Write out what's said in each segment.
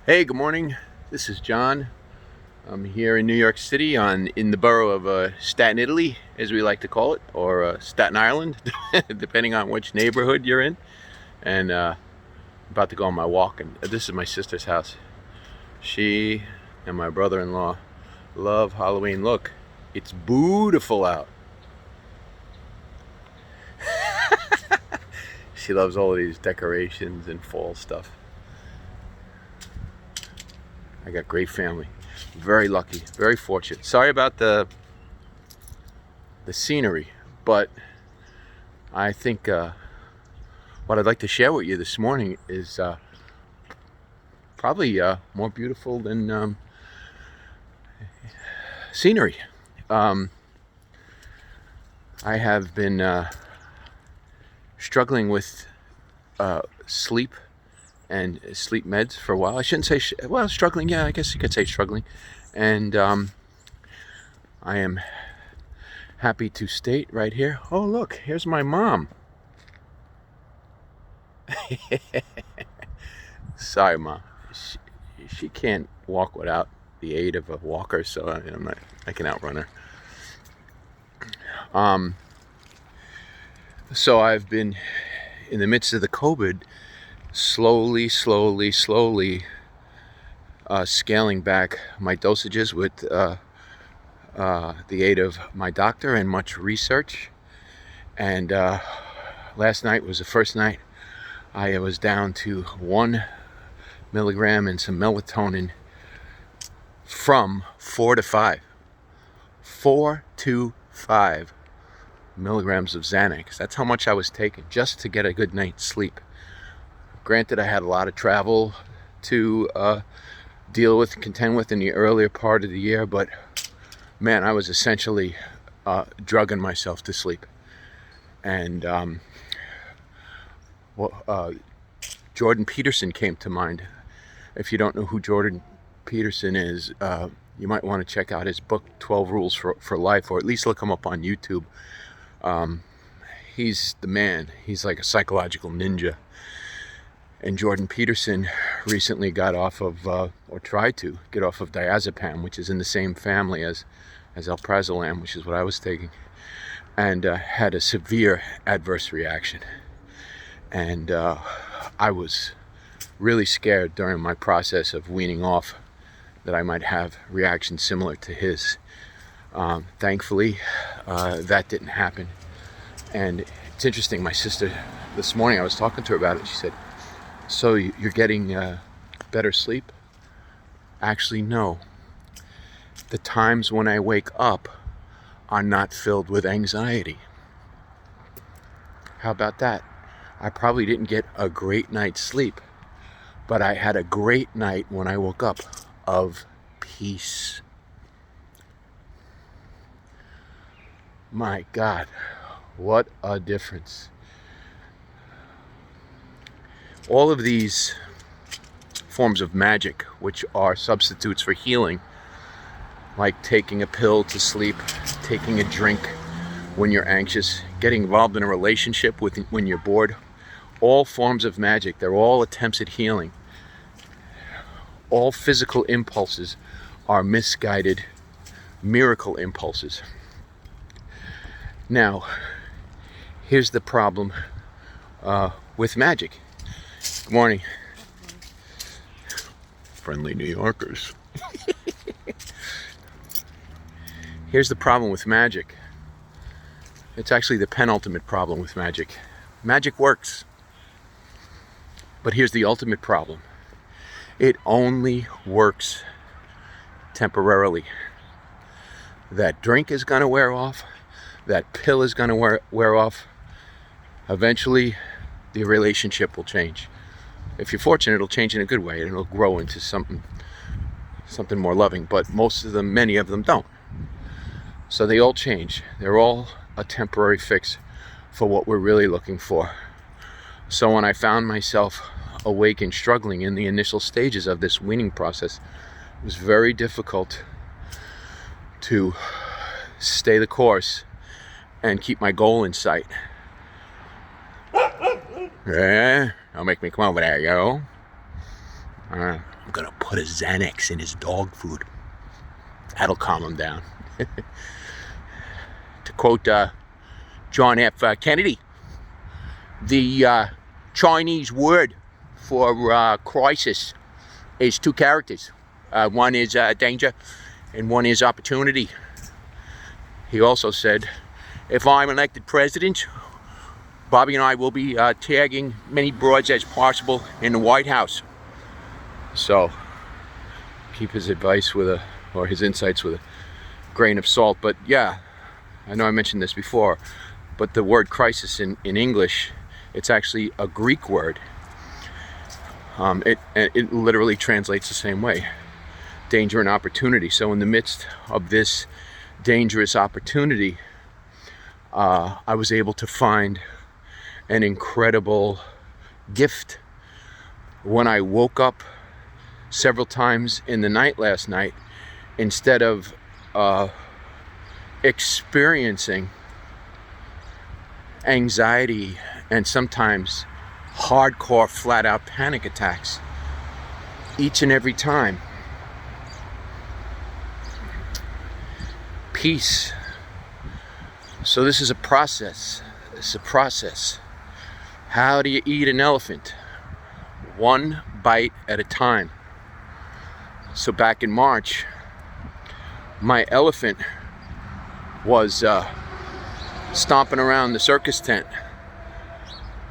Hey, good morning. This is John. I'm here in New York City in the borough of Staten Italy, as we like to call it, or Staten Island, depending on which neighborhood you're in. And about to go on my walk. And this is my sister's house. She and my brother-in-law love Halloween. Look, it's beautiful out. She loves all of these decorations and fall stuff. I got great family. Very lucky, very fortunate. Sorry about the scenery, but I think what I'd like to share with you this morning is probably more beautiful than scenery. I have been struggling with sleep and sleep meds for a while. I shouldn't say struggling. Yeah, I guess you could say struggling. And I am happy to state right here. Oh, look, here's my mom. Sorry, Mom. She can't walk without the aid of a walker, so I can outrun her. So I've been in the midst of the COVID, slowly scaling back my dosages with the aid of my doctor and much research. And last night was the first night I was down to 1 milligram and some melatonin from 4 to 5. 4 to 5 milligrams of Xanax. That's how much I was taking just to get a good night's sleep. Granted, I had a lot of travel to deal with and contend with in the earlier part of the year, but man, I was essentially drugging myself to sleep. And Jordan Peterson came to mind. If you don't know who Jordan Peterson is, you might want to check out his book, 12 Rules for Life, or at least look him up on YouTube. He's the man. He's like a psychological ninja. And Jordan Peterson recently got off of, or tried to get off of diazepam, which is in the same family as alprazolam, which is what I was taking, and had a severe adverse reaction. And I was really scared during my process of weaning off that I might have reactions similar to his. Thankfully, that didn't happen. And it's interesting, my sister, this morning I was talking to her about it. She said, "So you're getting better sleep?" Actually, no. The times when I wake up are not filled with anxiety. How about that? I probably didn't get a great night's sleep, but I had a great night when I woke up of peace. My God, what a difference. All of these forms of magic, which are substitutes for healing, like taking a pill to sleep, taking a drink when you're anxious, getting involved in a relationship when you're bored, all forms of magic, they're all attempts at healing. All physical impulses are misguided miracle impulses. Now, here's the problem with magic. Good morning. Friendly New Yorkers. Here's the problem with magic. It's actually the penultimate problem with magic. Magic works. But here's the ultimate problem. It only works temporarily. That drink is going to wear off. That pill is going to wear off. Eventually, the relationship will change. If you're fortunate, it'll change in a good way, and it'll grow into something more loving. But many of them don't. So they all change. They're all a temporary fix for what we're really looking for. So when I found myself awake and struggling in the initial stages of this weaning process, it was very difficult to stay the course and keep my goal in sight. Yeah, don't make me come over there, yo. I'm gonna put a Xanax in his dog food. That'll calm him down. To quote John F. Kennedy, the Chinese word for crisis is two characters. One is danger and one is opportunity. He also said, if I'm elected president, Bobby and I will be tagging many broads as possible in the White House. So keep his advice or his insights with a grain of salt. But yeah, I know I mentioned this before, but the word crisis in English, it's actually a Greek word. It literally translates the same way, danger and opportunity. So in the midst of this dangerous opportunity, I was able to find an incredible gift. When I woke up several times in the night last night, instead of experiencing anxiety and sometimes hardcore flat out panic attacks each and every time, peace. So this is a process. It's a process. How do you eat an elephant? One bite at a time. So back in March, my elephant was stomping around the circus tent.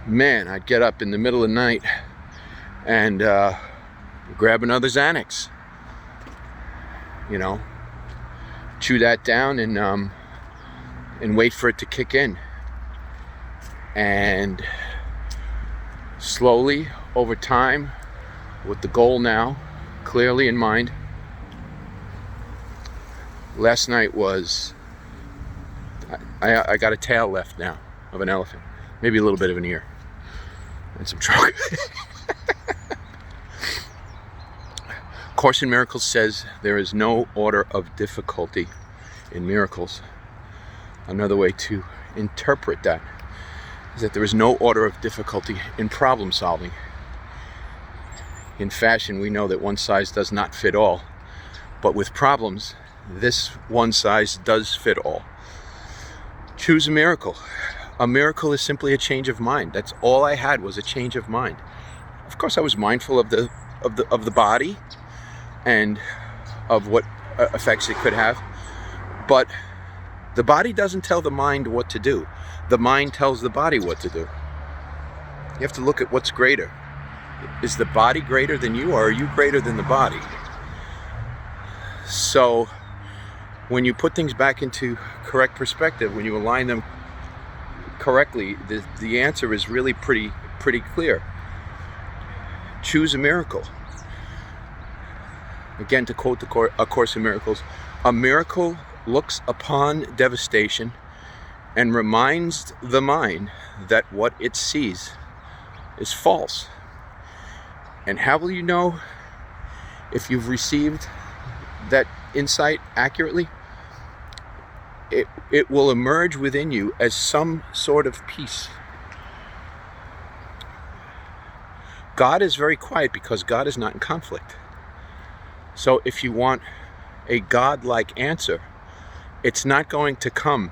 Man, I'd get up in the middle of the night and grab another Xanax. You know, chew that down and wait for it to kick in. And slowly, over time, with the goal now clearly in mind, last night was, I got a tail left now of an elephant, maybe a little bit of an ear, and some trunk. Course in Miracles says there is no order of difficulty in miracles. Another way to interpret that is that there is no order of difficulty in problem solving. In fashion, we know that one size does not fit all, but with problems, this one size does fit all. Choose a miracle. A miracle is simply a change of mind. That's all I had, was a change of mind. Of course, I was mindful of the body and of what effects it could have, but the body doesn't tell the mind what to do. The mind tells the body what to do. You have to look at what's greater. Is the body greater than you, or are you greater than the body? So when you put things back into correct perspective, when you align them correctly, the answer is really pretty clear. Choose a miracle. Again, to quote A Course in Miracles, a miracle looks upon devastation and reminds the mind that what it sees is false. And how will you know if you've received that insight accurately? It will emerge within you as some sort of peace. God is very quiet because God is not in conflict. So if you want a God-like answer, it's not going to come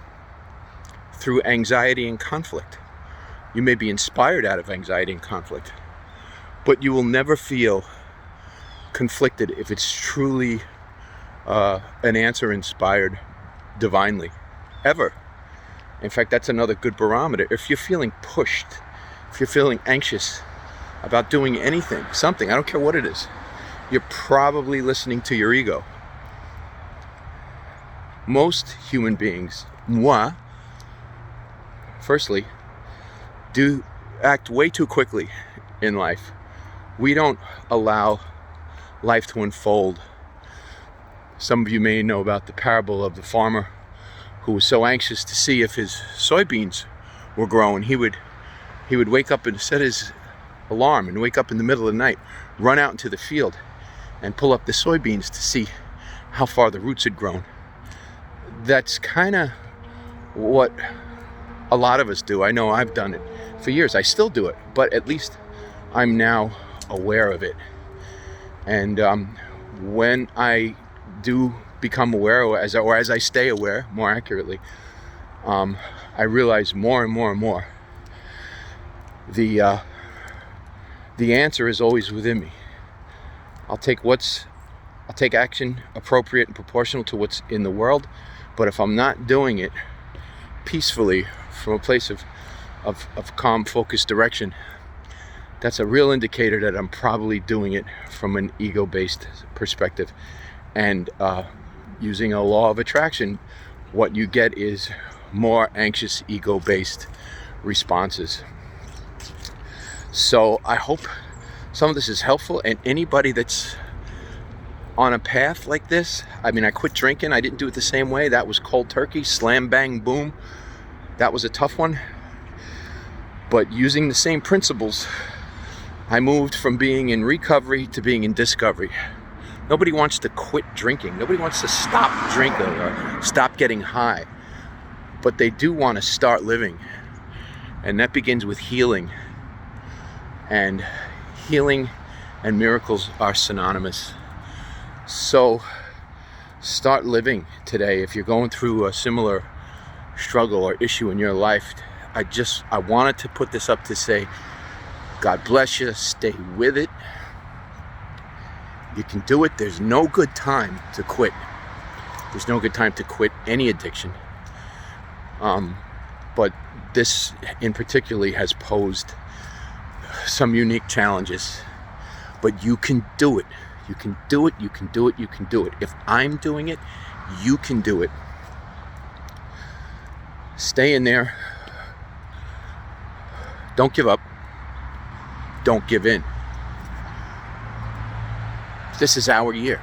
through anxiety and conflict. You may be inspired out of anxiety and conflict, but you will never feel conflicted if it's truly an answer inspired divinely, ever. In fact, that's another good barometer. If you're feeling pushed, if you're feeling anxious about doing anything, something, I don't care what it is, you're probably listening to your ego. Most human beings, moi, firstly, do act way too quickly in life. We don't allow life to unfold. Some of you may know about the parable of the farmer who was so anxious to see if his soybeans were growing. He would wake up and set his alarm and wake up in the middle of the night, run out into the field and pull up the soybeans to see how far the roots had grown. That's kind of what a lot of us do. I know I've done it for years. I still do it, but at least I'm now aware of it. And when I do become aware, or as I stay aware, more accurately, I realize more and more and more the answer is always within me. I'll take action appropriate and proportional to what's in the world, but if I'm not doing it peacefully from a place of calm, focused direction, that's a real indicator that I'm probably doing it from an ego-based perspective. And using a law of attraction, what you get is more anxious, ego-based responses. So I hope some of this is helpful, and anybody that's on a path like this, I mean, I quit drinking. I didn't do it the same way. That was cold turkey, slam, bang, boom. That was a tough one. But using the same principles, I moved from being in recovery to being in discovery. Nobody wants to quit drinking. Nobody wants to stop drinking or stop getting high. But they do want to start living. And that begins with healing. And healing and miracles are synonymous. So start living today. If you're going through a similar struggle or issue in your life, I wanted to put this up to say, God bless you, stay with it. You can do it. There's no good time to quit. There's no good time to quit any addiction. But this in particular has posed some unique challenges. But you can do it. You can do it, you can do it, you can do it. If I'm doing it, you can do it. Stay in there. Don't give up. Don't give in. This is our year.